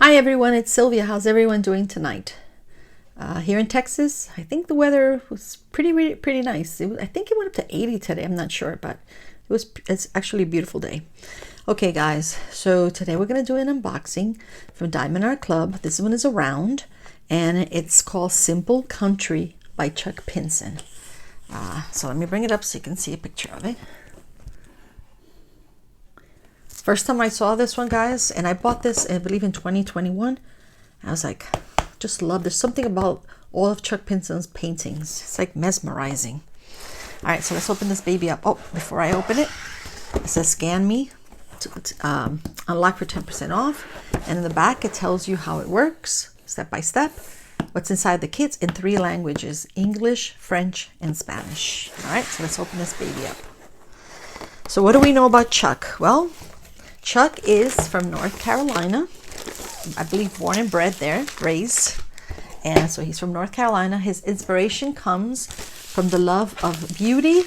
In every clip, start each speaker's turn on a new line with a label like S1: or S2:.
S1: Hi everyone, it's Sylvia. How's everyone doing tonight? Here in Texas, I think the weather was pretty nice. I think it went up to 80 today. I'm not sure, but it's actually a beautiful day. Okay guys, so today we're going to do an unboxing from Diamond Art Club. This one is a round and it's called Simple Country by Chuck Pinson. So let me bring it up so you can see a picture of it. First time I saw this one, guys, and I bought this, I believe in 2021. I was like, just love, there's something about all of Chuck Pinson's paintings. It's like mesmerizing. All right, so let's open this baby up. Oh, before I open it, it says scan me to unlock for 10% off. And in the back, it tells you how it works, step by step. What's inside the kits in 3 languages, English, French, and Spanish. All right, so let's open this baby up. So what do we know about Chuck? Well, Chuck is from North Carolina, I believe born and bred there, raised. And so he's from North Carolina. His inspiration comes from the love of beauty,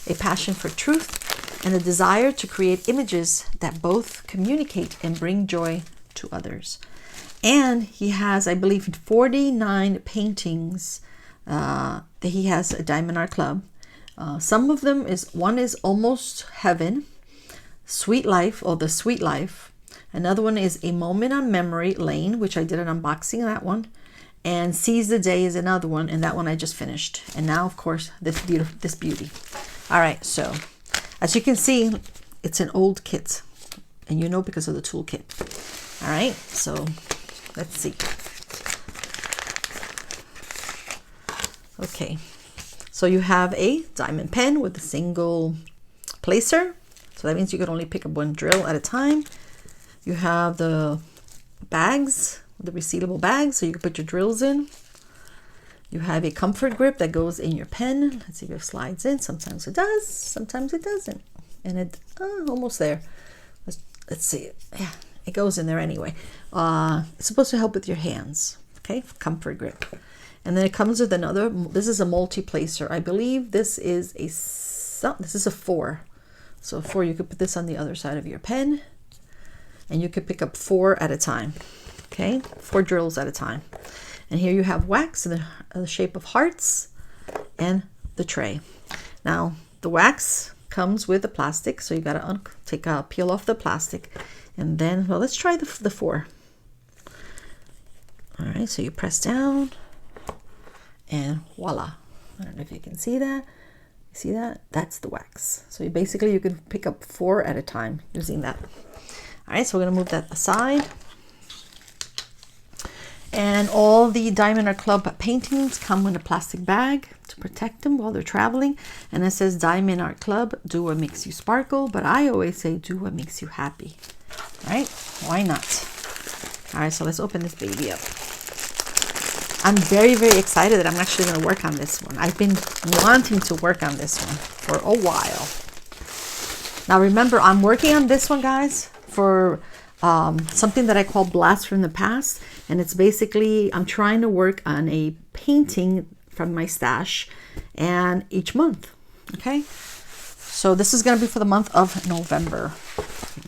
S1: a passion for truth, and a desire to create images that both communicate and bring joy to others. And he has, I believe, 49 paintings that he has at Diamond Art Club. Some of them one is Almost Heaven, Sweet Life, or The Sweet Life. Another one is A Moment on Memory Lane, which I did an unboxing of that one. And Seize the Day is another one, and that one I just finished. And now, of course, this beauty. All right, so as you can see, it's an old kit, and you know because of the toolkit. All right, so let's see. Okay, so you have a diamond pen with a single placer. So that means you could only pick up 1 drill at a time. You have the bags, the resealable bags, so you can put your drills in. You have a comfort grip that goes in your pen. Let's see if it slides in. Sometimes it does, sometimes it doesn't. And it, almost there. Let's see. Yeah, it goes in there anyway. It's supposed to help with your hands. Okay, comfort grip. And then it comes with another, this is a multi-placer. I believe this is a 4. So 4, you could put this on the other side of your pen, and you could pick up 4 at a time. Okay, 4 drills at a time. And here you have wax in the shape of hearts and the tray. Now the wax comes with the plastic, so you got to peel off the plastic, and then, well, let's try the 4. All right, so you press down, and voila. I don't know if you can see that. See that? That's the wax. So you can pick up 4 at a time using that. All right, so we're gonna move that aside. And all the Diamond Art Club paintings come in a plastic bag to protect them while they're traveling. And it says Diamond Art Club, do what makes you sparkle. But I always say do what makes you happy. All right, why not? All right, so let's open this baby up. I'm very excited that I'm actually going to work on this one. I've been wanting to work on this one for a while. Now remember, I'm working on this one, guys, for something that I call Blast from the Past. And it's basically, I'm trying to work on a painting from my stash, and each month. Okay, so this is going to be for the month of November.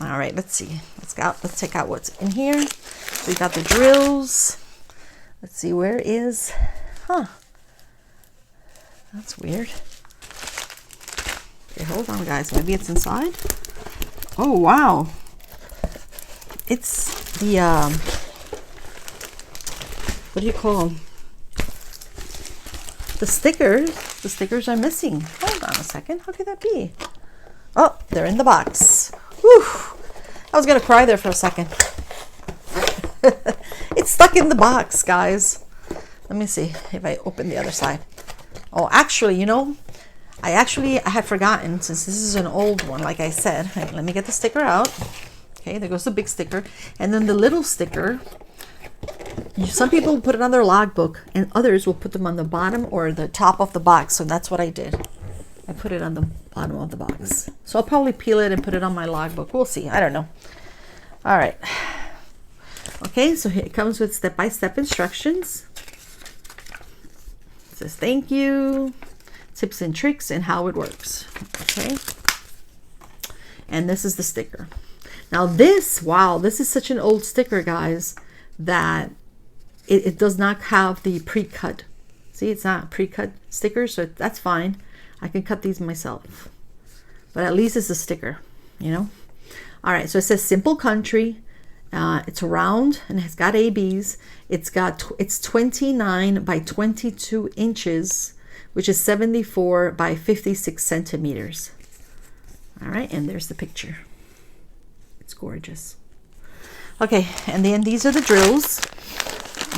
S1: All right, let's see. Let's take out what's in here. So we got the drills. Let's see, where is, that's weird. Okay, hold on, guys. Maybe it's inside. Oh, wow. It's the, what do you call them? The stickers. The stickers are missing. Hold on a second. How could that be? Oh, they're in the box. Whew. I was going to cry there for a second. It's stuck in the box, guys. Let me see if I open the other side. Oh, actually, you know, I had forgotten, since this is an old one, like I said. Right, let me get the sticker out. Okay, there goes the big sticker. And then the little sticker, some people put it on their logbook, and others will put them on the bottom or the top of the box. So that's what I did. I put it on the bottom of the box. So I'll probably peel it and put it on my logbook. We'll see. I don't know. All right. Okay, so it comes with step-by-step instructions. It says thank you, tips and tricks, and how it works. Okay, and this is the sticker. Now this, wow, this is such an old sticker, guys. that it does not have the pre-cut. See, it's not pre-cut sticker, so that's fine. I can cut these myself, but at least it's a sticker, you know. All right, so it says Simple Country. It's round and it's got ABs. It's 29 by 22 inches, which is 74 by 56 centimeters. All right, and there's the picture. It's gorgeous. Okay, and then these are the drills.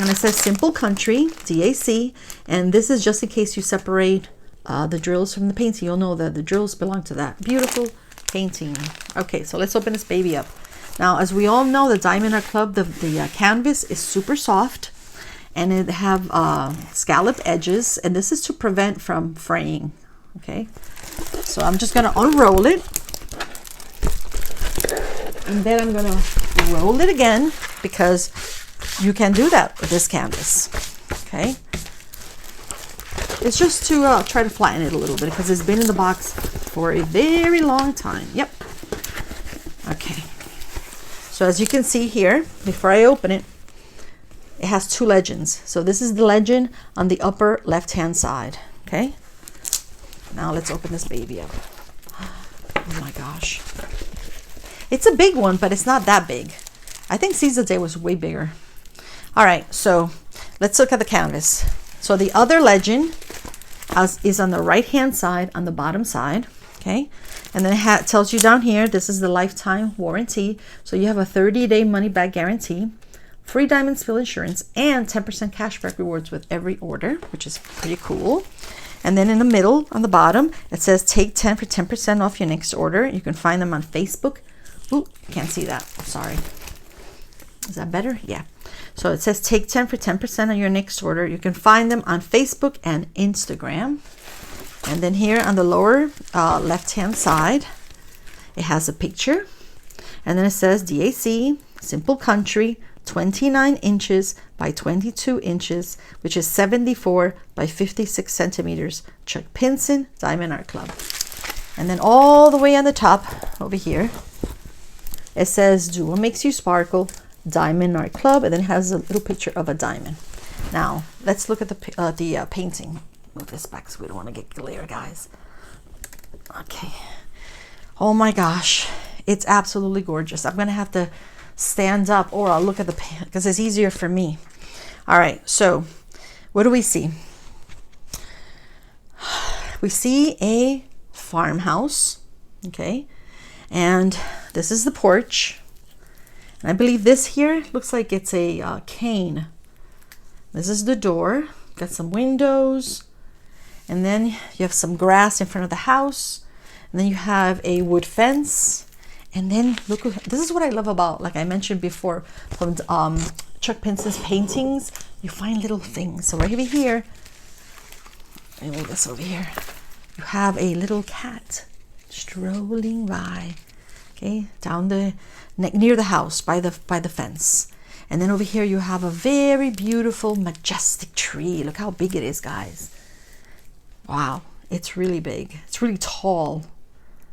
S1: And it says Simple Country, DAC. And this is just in case you separate the drills from the painting. You'll know that the drills belong to that beautiful painting. Okay, so let's open this baby up. Now, as we all know, the Diamond Art Club, the canvas is super soft. And it have scalloped edges. And this is to prevent from fraying. Okay, so I'm just going to unroll it. And then I'm going to roll it again, because you can do that with this canvas. Okay, it's just to try to flatten it a little bit, because it's been in the box for a very long time. Yep. Okay, so as you can see here, before I open it, it has two legends. So this is the legend on the upper left hand side. Okay, now let's open this baby up. Oh my gosh, it's a big one, but it's not that big. I think Caesar Day was way bigger. All right, so let's look at the canvas. So the other legend is on the right hand side, on the bottom side. Okay, and then it tells you down here, this is the lifetime warranty. So you have a 30-day money back guarantee, free diamond spill insurance, and 10% cashback rewards with every order, which is pretty cool. And then in the middle, on the bottom, it says take 10 for 10% off your next order. You can find them on Facebook. Ooh, can't see that. Sorry. Is that better? Yeah. So it says take 10 for 10% on your next order. You can find them on Facebook and Instagram. And then here on the lower left-hand side, it has a picture. And then it says DAC, Simple Country, 29 inches by 22 inches, which is 74 by 56 centimeters. Chuck Pinson, Diamond Art Club. And then all the way on the top over here, it says do what makes you sparkle, Diamond Art Club, and then it has a little picture of a diamond. Now let's look at the painting. Move this back so we don't want to get glare, guys. Okay. Oh my gosh, it's absolutely gorgeous. I'm gonna have to stand up, or I'll look at the paint because it's easier for me. All right, so what do we see? We see a farmhouse. Okay, and this is the porch. And I believe this here looks like it's a cane. This is the door. Got some windows. And then you have some grass in front of the house. And then you have a wood fence. And then look, this is what I love about, like I mentioned before, from Chuck Pinson's paintings, you find little things. So right over here, let me move this over here. You have a little cat strolling by. Okay, down the near the house by the fence. And then over here you have a very beautiful, majestic tree. Look how big it is, guys. Wow, it's really big. It's really tall.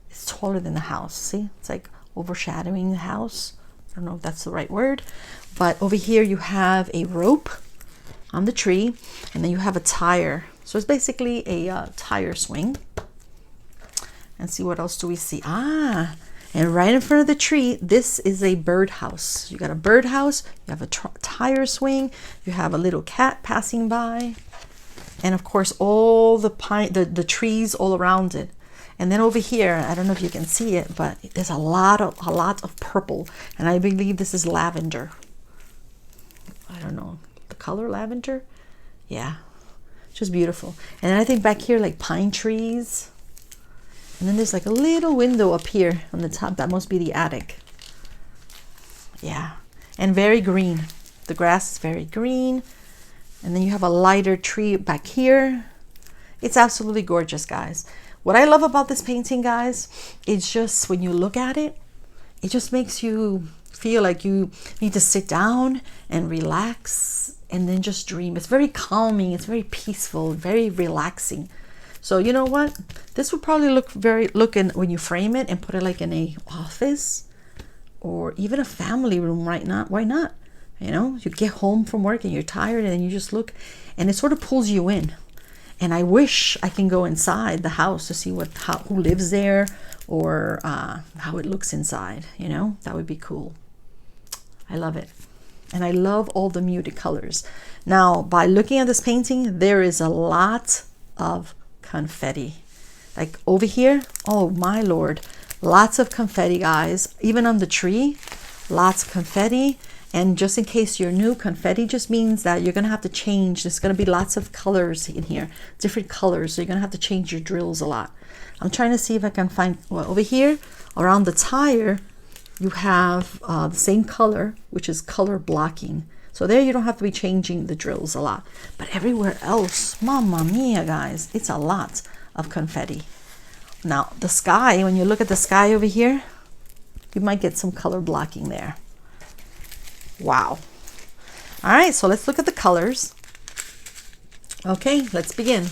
S1: It's taller than the house. See, it's like overshadowing the house. I don't know if that's the right word. But over here you have a rope on the tree, and then you have a tire. So it's basically a tire swing. And see, what else do we see? And right in front of the tree, this is a birdhouse. You got a birdhouse, you have a tire swing, you have a little cat passing by, and of course all the trees all around it. And then over here, I don't know if you can see it, but there's a lot of purple, and I believe this is lavender. I don't know the color lavender. Yeah, just beautiful. And then I think back here, like pine trees. And then there's like a little window up here on the top. That must be the attic. Yeah. And very green. The grass is very green. And then you have a lighter tree back here. It's absolutely gorgeous, guys. What I love about this painting, guys, it's just when you look at it, it just makes you feel like you need to sit down and relax and then just dream. It's very calming. It's very peaceful, very relaxing. So you know what? This would probably look in when you frame it and put it like in a office or even a family room right now. Why not? You know, you get home from work and you're tired, and then you just look, and it sort of pulls you in. And I wish I can go inside the house to see who lives there, or how it looks inside. You know, that would be cool. I love it. And I love all the muted colors. Now, by looking at this painting, there is a lot of confetti. Like over here, oh my Lord, lots of confetti, guys. Even on the tree, lots of confetti. And just in case you're new, confetti just means that you're going to have to change. There's going to be lots of colors in here, different colors. So you're going to have to change your drills a lot. I'm trying to see if I can find, well, over here around the tire, you have the same color, which is color blocking. So there you don't have to be changing the drills a lot. But everywhere else, mamma mia, guys, it's a lot of confetti. Now, the sky, when you look at the sky over here, you might get some color blocking there. Wow. All right, so let's look at the colors. Okay, let's begin.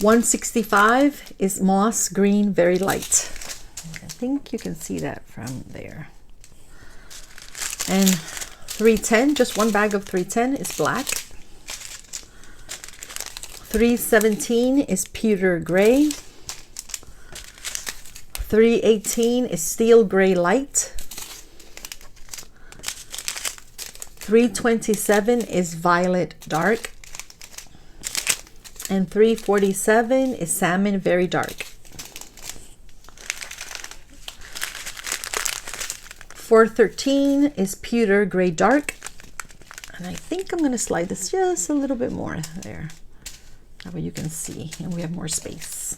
S1: 165 is moss green, very light. I think you can see that from there. And 310, just one bag of 310 is black. 317 is pewter gray. 318 is steel gray light. 327 is violet dark. And 347 is salmon very dark. 413 is pewter gray dark. And I think I'm going to slide this just a little bit more there. That way you can see and we have more space.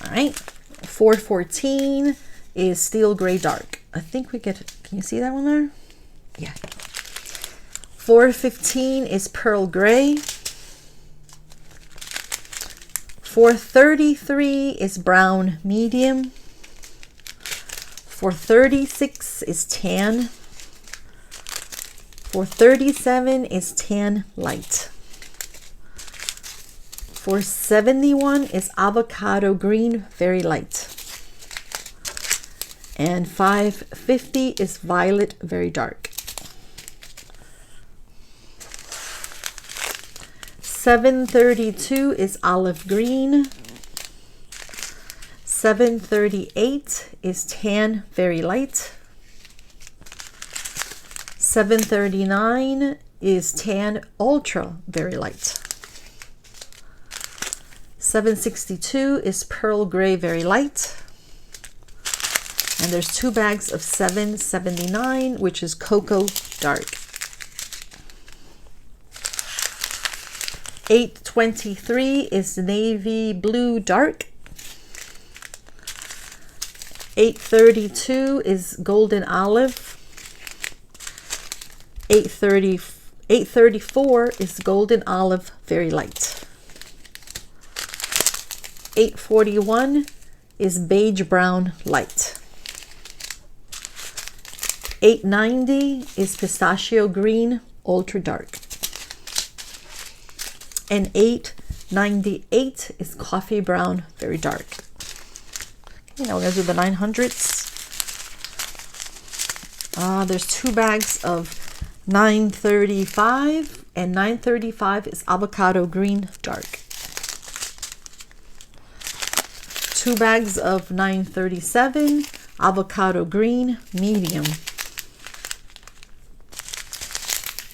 S1: All right. 414 is steel gray dark. I think we get, can you see that one there? Yeah. 415 is pearl gray. 433 is brown medium. 436 is tan. 437 is tan light. 471 is avocado green, very light. And 550 is violet, very dark. 732 is olive green. 738 is tan, very light. 739 is tan, ultra, very light. 762 is pearl gray, very light. And there's 2 bags of 779, which is cocoa dark. 823 is navy blue dark. 832 is golden olive. 834 is golden olive, very light. 841 is beige brown light. 890 is pistachio green, ultra dark. And 898 is coffee brown, very dark. Okay, now we're going to do the 900s. There's 2 bags of 935, and 935 is avocado green, dark. 2 bags of 937, avocado green, medium.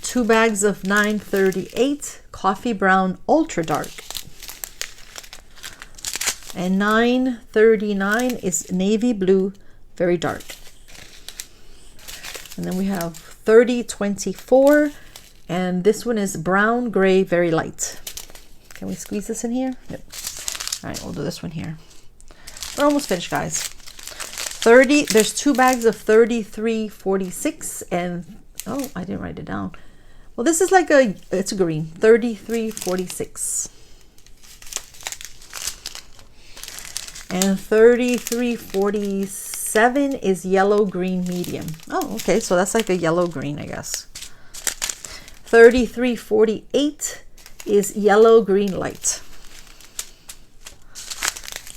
S1: 2 bags of 938, coffee brown, ultra dark. And 939 is navy blue, very dark. And then we have 3024, and this one is brown gray, very light. Can we squeeze this in here? Yep. All right, we'll do this one here. We're almost finished, guys. There's 2 bags of 3346, and oh, I didn't write it down. Well, this is like it's a green, 3346. And 3347 is yellow green medium. Oh, okay, so that's like a yellow green, I guess. 3348 is yellow green light.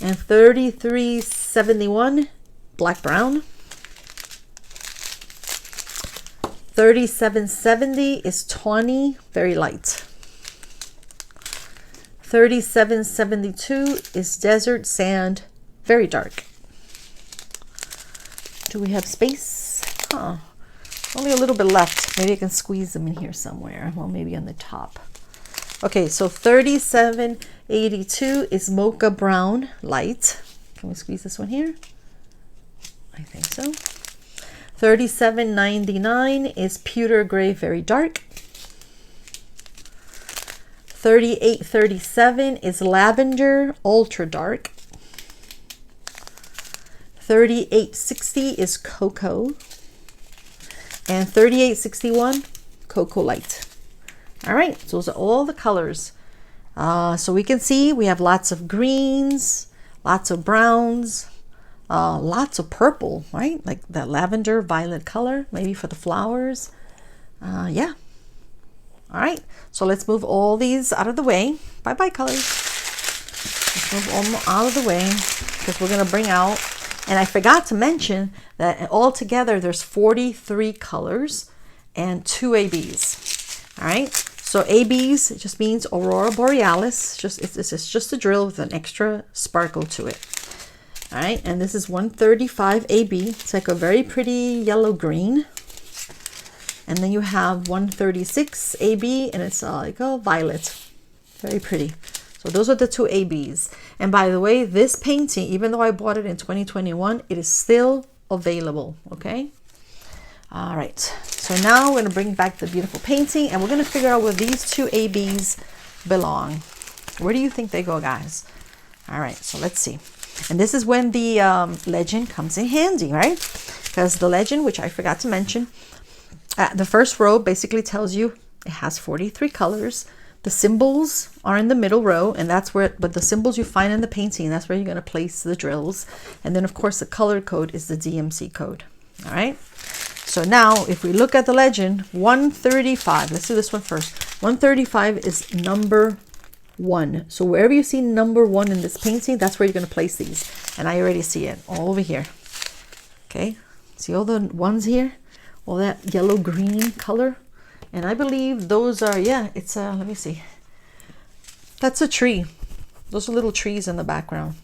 S1: And 3371, black brown. 3770 is tawny, very light. 3772 is desert sand, very dark. Do we have space? Huh. Only a little bit left. Maybe I can squeeze them in here somewhere. Well, maybe on the top. Okay, so 3782 is mocha brown, light. Can we squeeze this one here? I think so. 3799 is pewter gray, very dark. 3837 is lavender, ultra dark. 3860 is cocoa. And 3861, cocoa light. All right, so those are all the colors. So we can see we have lots of greens, lots of browns, lots of purple, right? Like that lavender violet color, maybe for the flowers. Yeah. All right, so let's move all these out of the way. Bye-bye colors. Let's move all out of the way because we're gonna bring out, and I forgot to mention that altogether there's 43 colors and 2 ABs. All right, so ABs, it just means Aurora Borealis. It's just a drill with an extra sparkle to it. All right, and this is 135 AB. It's like a very pretty yellow green. And then you have 136 AB, and it's like a violet. Very pretty. So those are the 2 ABs. And by the way, this painting, even though I bought it in 2021, it is still available, okay? All right, so now we're gonna bring back the beautiful painting, and we're gonna figure out where these 2 ABs belong. Where do you think they go, guys? All right, so let's see. And this is when the legend comes in handy, right? Because the legend, which I forgot to mention, the first row basically tells you it has 43 colors. The symbols are in the middle row, and that's where, but the symbols you find in the painting, that's where you're going to place the drills. And then of course the color code is the DMC code. All right. So now if we look at the legend, 135, let's do this one first. 135 is number 1. So wherever you see number 1 in this painting, that's where you're going to place these. And I already see it all over here. Okay. See all the ones here? All that yellow green color, and I believe those are, yeah, it's let me see, that's a tree. Those are little trees in the background.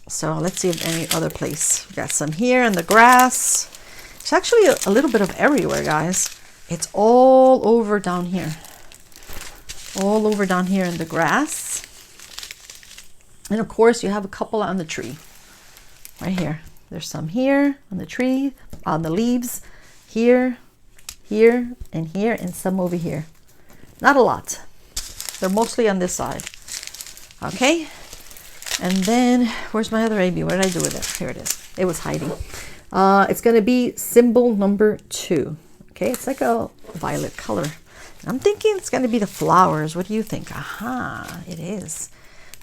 S1: So let's see if any other place. We got some here in the grass. It's actually a little bit of everywhere, guys. It's all over down here, all over down here in the grass, and of course you have a couple on the tree right here. There's some here on the tree, on the leaves, here, here, and here, and some over here. Not a lot. They're mostly on this side. Okay. And then, where's my other AB? What did I do with it? Here it is. It was hiding. It's going to be symbol number 2. Okay. It's like a violet color. I'm thinking it's going to be the flowers. What do you think? Aha, it is.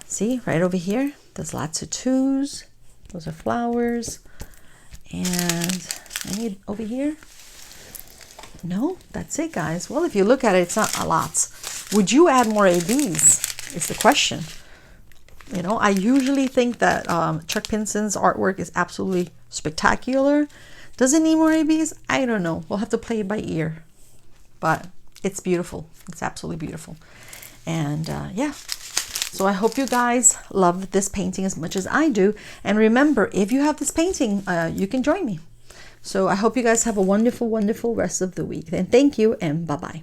S1: See, right over here, there's lots of 2s. Those are flowers. And I need over here. No, that's it, guys. Well, if you look at it, it's not a lot. Would you add more ABs? Is the question. You know, I usually think that Chuck Pinson's artwork is absolutely spectacular. Does it need more ABs? I don't know. We'll have to play it by ear. But it's beautiful. It's absolutely beautiful. And yeah. So I hope you guys love this painting as much as I do. And remember, if you have this painting, you can join me. So I hope you guys have a wonderful, wonderful rest of the week. And thank you, and bye-bye.